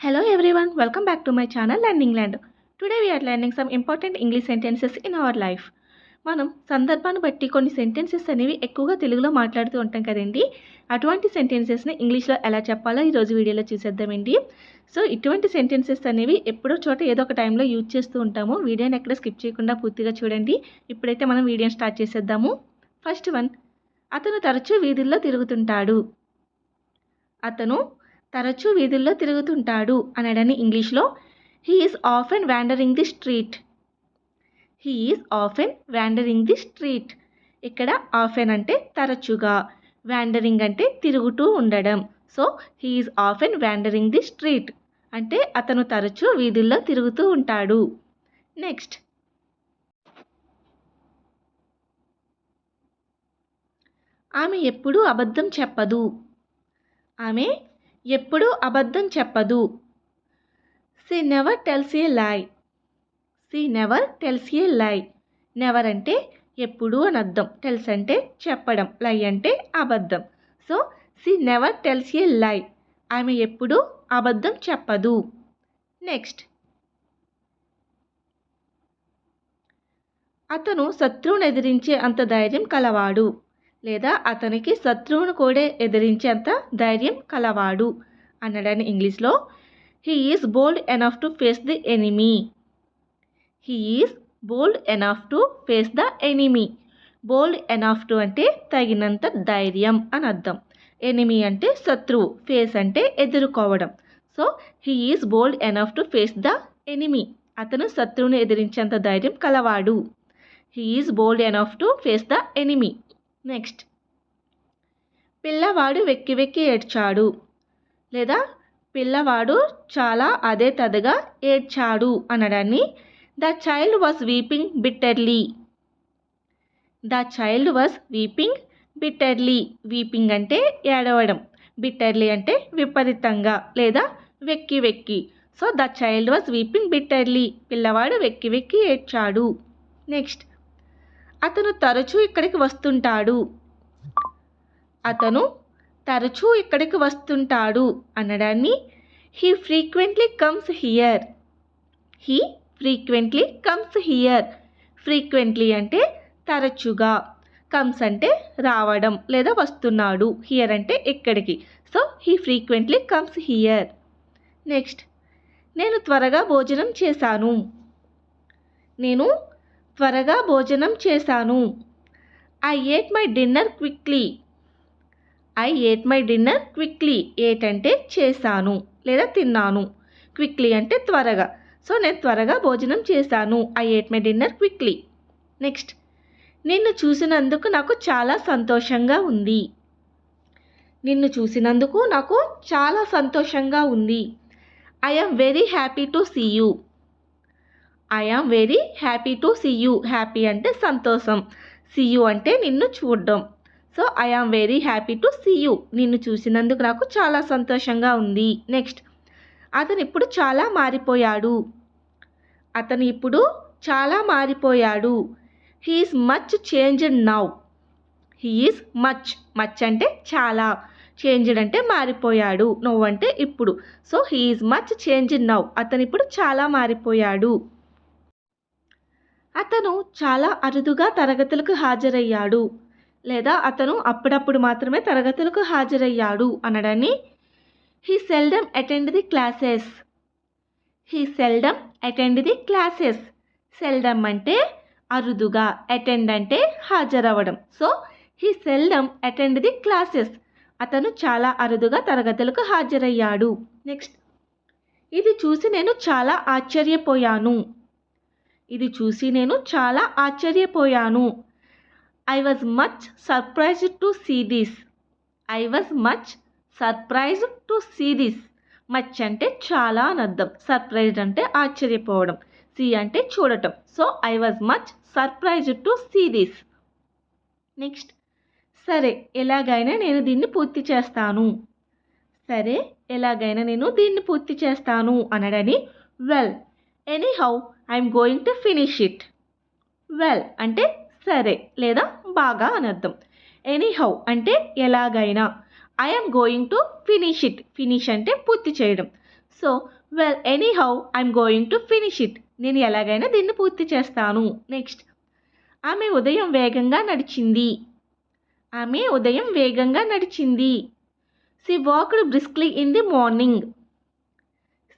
Hello everyone, welcome back to my channel Learning Land. Today we are learning some important English sentences in our life. మనం సందర్భాన్ని బట్టి కొన్ని sentences అనేవి ఎక్కువగా తెలుగులో మాట్లాడుతూ ఉంటాం కదండి. అటువంటి సెంటెన్సెస్ని ఇంగ్లీష్లో ఎలా చెప్పాలో ఈరోజు వీడియోలో చూసేద్దామండి. సో ఇటువంటి సెంటెన్సెస్ అనేవి ఎప్పుడో చోట ఏదో ఒక టైంలో యూజ్ చేస్తూ ఉంటాము. వీడియోని ఎక్కడ స్కిప్ చేయకుండా పూర్తిగా చూడండి. ఇప్పుడైతే మనం వీడియోని స్టార్ట్ చేసేద్దాము. ఫస్ట్ వన్, అతను తరచూ వీధుల్లో తిరుగుతుంటాడు. అతను తరచూ వీధుల్లో తిరుగుతుంటాడు అనడాన్ని ఇంగ్లీష్లో he is often wandering the street. He is often wandering the street. ఇక్కడ ఆఫెన్ అంటే తరచుగా, వ్యాండరింగ్ అంటే తిరుగుతూ ఉండడం. So he is often wandering the street అంటే అతను తరచూ వీధుల్లో తిరుగుతూ ఉంటాడు. నెక్స్ట్, ఆమె ఎప్పుడూ అబద్ధం చెప్పదు. ఆమె ఎప్పుడూ అబద్ధం చెప్పదు. షీ నెవర్ టెల్స్ ఏ లై. షీ నెవర్ టెల్స్ ఏ లై. నెవర్ అంటే ఎప్పుడు అని అర్థం, టెల్స్ అంటే చెప్పడం, లై అంటే అబద్ధం. So she never tells a లై. ఆమె ఎప్పుడూ అబద్ధం చెప్పదు. నెక్స్ట్, అతను శత్రువును ఎదిరించే అంత ధైర్యం కలవాడు. లేదా అతనికి శత్రువును కూడా ఎదిరించేంత ధైర్యం కలవాడు అనడాన్ని ఇంగ్లీష్లో he is bold enough to face the enemy. He is bold enough to face the enemy. Bold enough to అంటే తగినంత ధైర్యం అని అర్థం. ఎనిమీ అంటే శత్రువు, ఫేస్ అంటే ఎదుర్కోవడం. So he is bold enough to face the enemy. అతను శత్రువును ఎదిరించేంత ధైర్యం కలవాడు. He is bold enough to face the enemy. Next, పిల్లవాడు వెక్కి వెక్కి ఏడ్చాడు. లేదా పిల్లవాడు చాలా అదే తదగా ఏడ్చాడు అనడాన్ని the child was weeping bitterly. The child was weeping bitterly. Weeping అంటే ఏడవడం, బిట్టర్లీ అంటే విపరీతంగా లేదా వెక్కి వెక్కి. So the child was weeping bitterly. పిల్లవాడు వెక్కి వెక్కి ఏడ్చాడు. నెక్స్ట్, అతను తరచూ ఇక్కడికి వస్తుంటాడు. అతను తరచూ ఇక్కడికి వస్తుంటాడు అనడాన్ని he frequently comes here. He frequently comes here. Frequently అంటే తరచుగా, కమ్స్ అంటే రావడం లేదా వస్తున్నాడు, హియర్ అంటే ఇక్కడికి. So he frequently comes here. Next, నేను త్వరగా భోజనం చేశాను. నేను త్వరగా భోజనం చేశాను. I ate my dinner quickly. I ate my dinner quickly. Ate అంటే చేశాను లేదా తిన్నాను, క్విక్లీ అంటే త్వరగా. సో నేను త్వరగా భోజనం చేశాను. I ate my dinner quickly. Next, నిన్ను చూసినందుకు నాకు చాలా సంతోషంగా ఉంది. నిన్ను చూసినందుకు నాకు చాలా సంతోషంగా ఉంది. I am very happy to see you. I am very happy to see you. Happy అంటే సంతోషం, సీ యూ అంటే నిన్ను చూడడం. So I am very happy to see you. నిన్ను చూసినందుకు నాకు చాలా సంతోషంగా ఉంది. నెక్స్ట్, అతను ఇప్పుడు చాలా మారిపోయాడు. అతను ఇప్పుడు చాలా మారిపోయాడు. He is much changed now. He is much, much అంటే చాలా, చేంజ్డ్ అంటే మారిపోయాడు, నౌ అంటే ఇప్పుడు. So he is much changed now. అతను ఇప్పుడు చాలా మారిపోయాడు. అతను చాలా అరుదుగా తరగతులకు హాజరయ్యాడు. లేదా అతను అప్పుడప్పుడు మాత్రమే తరగతులకు హాజరయ్యాడు అనడాన్ని he seldom attend the classes. He seldom attend the classes. Seldom అంటే అరుదుగా, అటెండ్ అంటే హాజరవ్వడం. So he seldom attend the classes. అతను చాలా అరుదుగా తరగతులకు హాజరయ్యాడు. నెక్స్ట్, ఇది చూసి నేను చాలా ఆశ్చర్యపోయాను. ఇది చూసి నేను చాలా ఆశ్చర్యపోయాను. I was much surprised to see this. I was much surprised to see this. Much అంటే చాలా అని అర్థం, సర్ప్రైజ్డ్ అంటే ఆశ్చర్యపోవడం, సీ అంటే చూడటం. So I was much surprised to see this. Next, సరే ఎలాగైనా నేను దీన్ని పూర్తి చేస్తాను. సరే ఎలాగైనా నేను దీన్ని పూర్తి చేస్తాను అనడని well anyhow I'm going to finish it. Well అంటే సరే లేదా బాగా అని అర్థం. ఎనీహౌ అంటే ఎలాగైనా, I'm going to finish it. Finish అంటే పూర్తి చేయడం. So well anyhow I'm going to finish it. నేను ఎలాగైనా దీన్ని పూర్తి చేస్తాను. నెక్స్ట్, ఆమె ఉదయం వేగంగా నడిచింది. ఆమె ఉదయం వేగంగా నడిచింది. She walked briskly in the morning.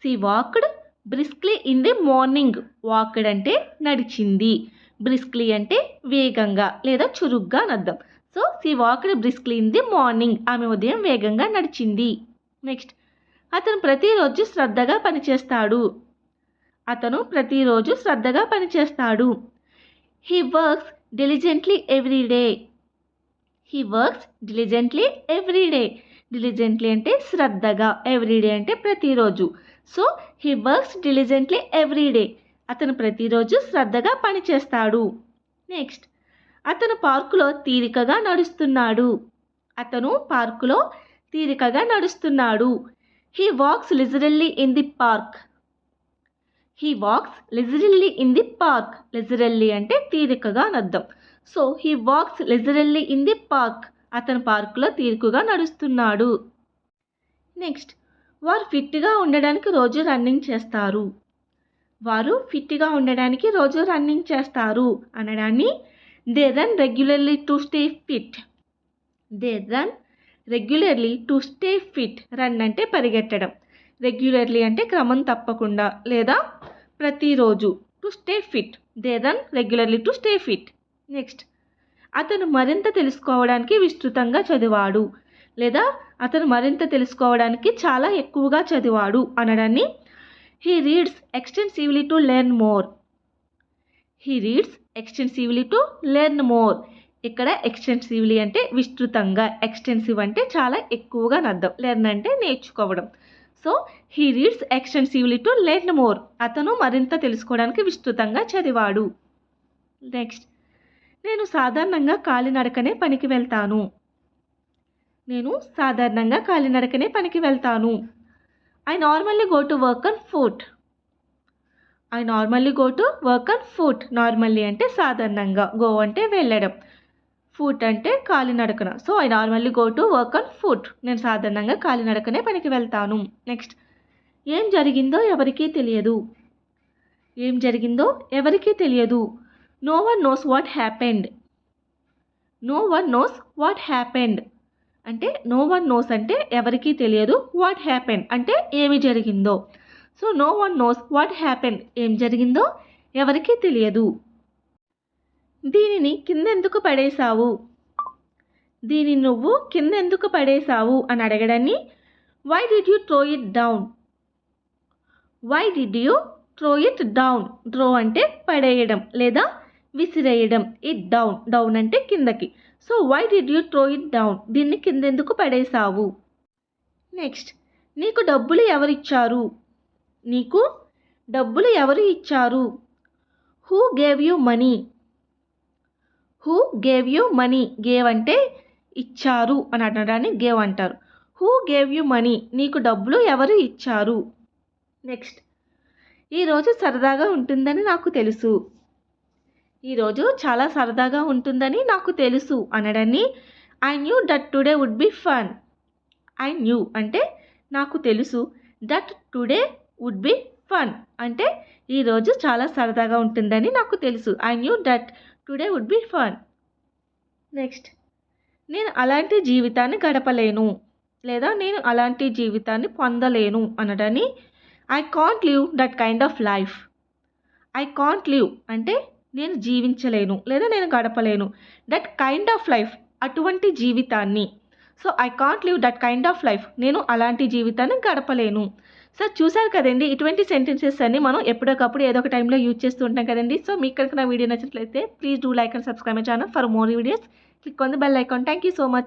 She walked briskly in the morning. Walked అంటే నడిచింది, బ్రిస్క్లీ అంటే వేగంగా లేదా చురుగ్గా అని అర్థం. So she walked briskly in the morning. ఆమె ఉదయం వేగంగా నడిచింది. నెక్స్ట్, అతను ప్రతిరోజు శ్రద్ధగా పనిచేస్తాడు. అతను ప్రతిరోజు శ్రద్ధగా పనిచేస్తాడు. He works diligently every day. He works diligently every day. Diligently అంటే శ్రద్ధగా, ఎవ్రీడే అంటే ప్రతిరోజు. So he works diligently every day. అతను ప్రతిరోజు శ్రద్ధగా పనిచేస్తాడు. నెక్స్ట్, అతను పార్కులో తీరికగా నడుస్తున్నాడు. అతను పార్కులో తీరికగా నడుస్తున్నాడు. He walks leisurely in the park. He walks leisurely in the park. Leisurely అంటే తీరికగా అని అర్థం. So he walks leisurely in the park. అతను పార్కులో తీరికగా నడుస్తున్నాడు. నెక్స్ట్, వారు ఫిట్గా ఉండడానికి రోజు రన్నింగ్ చేస్తారు. వారు ఫిట్గా ఉండడానికి రోజు రన్నింగ్ చేస్తారు అనడాన్ని they run regularly to stay fit. They run regularly to stay fit. Run అంటే పరిగెత్తడం, రెగ్యులర్లీ అంటే క్రమం తప్పకుండా లేదా ప్రతిరోజు. To stay fit, they run regularly to stay fit. Next, అతను మరింత తెలుసుకోవడానికి విస్తృతంగా చదివాడు లేదా అతను మరింత తెలుసుకోవడానికి చాలా ఎక్కువగా చదివాడు అనడాన్ని he reads extensively to learn more. He reads extensively to learn more. ఇక్కడ ఎక్స్టెన్సివ్లీ అంటే విస్తృతంగా, ఎక్స్టెన్సివ్ అంటే చాలా ఎక్కువగా అర్థం, లెర్న్ అంటే నేర్చుకోవడం. So he reads extensively to learn more. అతను మరింత తెలుసుకోవడానికి విస్తృతంగా చదివాడు. నెక్స్ట్, నేను సాధారణంగా కాలినడకనే పనికి వెళ్తాను. నేను సాధారణంగా కాలినడకనే పనికి వెళ్తాను. I normally go to work on foot. I normally go to work on foot. Normally అంటే సాధారణంగా, గో అంటే వెళ్ళడం, ఫుట్ అంటే కాలినడకన. So I normally go to work on foot. నేను సాధారణంగా కాలినడకనే పనికి వెళ్తాను. నెక్స్ట్, ఏం జరిగిందో ఎవరికీ తెలియదు. ఏం జరిగిందో ఎవరికీ తెలియదు. No one knows what happened. No one knows what happened అంటే నో వన్ నోస్ అంటే ఎవరికీ తెలియదు, వాట్ హ్యాపెండ్ అంటే ఏమి జరిగిందో. So no one knows what happened, ఏం జరిగిందో ఎవరికీ తెలియదు. దీనిని కిందెందుకు పడేశావు. దీనిని నువ్వు కిందెందుకు పడేశావు అని అడగడాన్ని why did you throw it down. Why did you throw it down. Throw అంటే పడేయడం లేదా విసిరేయడం. ఇట్ డౌన్, డౌన్ అంటే కిందకి. So why did you throw it down, దీన్ని కిందెందుకు పడేశావు. నెక్స్ట్, నీకు డబ్బులు ఎవరిచ్చారు. నీకు డబ్బులు ఎవరు ఇచ్చారు. Who gave you money. Who gave you money. Gave అంటే ఇచ్చారు అని అనడాన్ని గేవ్ అంటారు. హూ గేవ్ యూ మనీ, నీకు డబ్బులు ఎవరు ఇచ్చారు. నెక్స్ట్, ఈరోజు సరదాగా ఉంటుందని నాకు తెలుసు. ఈరోజు చాలా సరదాగా ఉంటుందని నాకు తెలుసు అనడాన్ని I knew that today would be fun. I knew అంటే నాకు తెలుసు, that today would be fun అంటే ఈరోజు చాలా సరదాగా ఉంటుందని నాకు తెలుసు. I knew that today would be fun. Next, నేను అలాంటి జీవితాన్ని గడపలేను లేదా నేను అలాంటి జీవితాన్ని పొందలేను అనడాన్ని I can't live that kind of life. I can't live అంటే నేను జీవించలేను లేదా నేను గడపలేను. దట్ కైండ్ ఆఫ్ లైఫ్ అటువంటి జీవితాన్ని. So I can't live that kind of life, నేను అలాంటి జీవితాన్ని గడపలేను. సో చూసారు కదండి, ఇటువంటి సెంటెన్సెస్ అన్ని మనం ఎప్పటికప్పుడు ఏదో ఒక టైంలో యూజ్ చేస్తూ ఉంటాం కదండి. సో మీకు కనుక నా వీడియో నచ్చినట్లయితే please do like and subscribe my channel for more videos. Click on the bell icon. Thank you so much.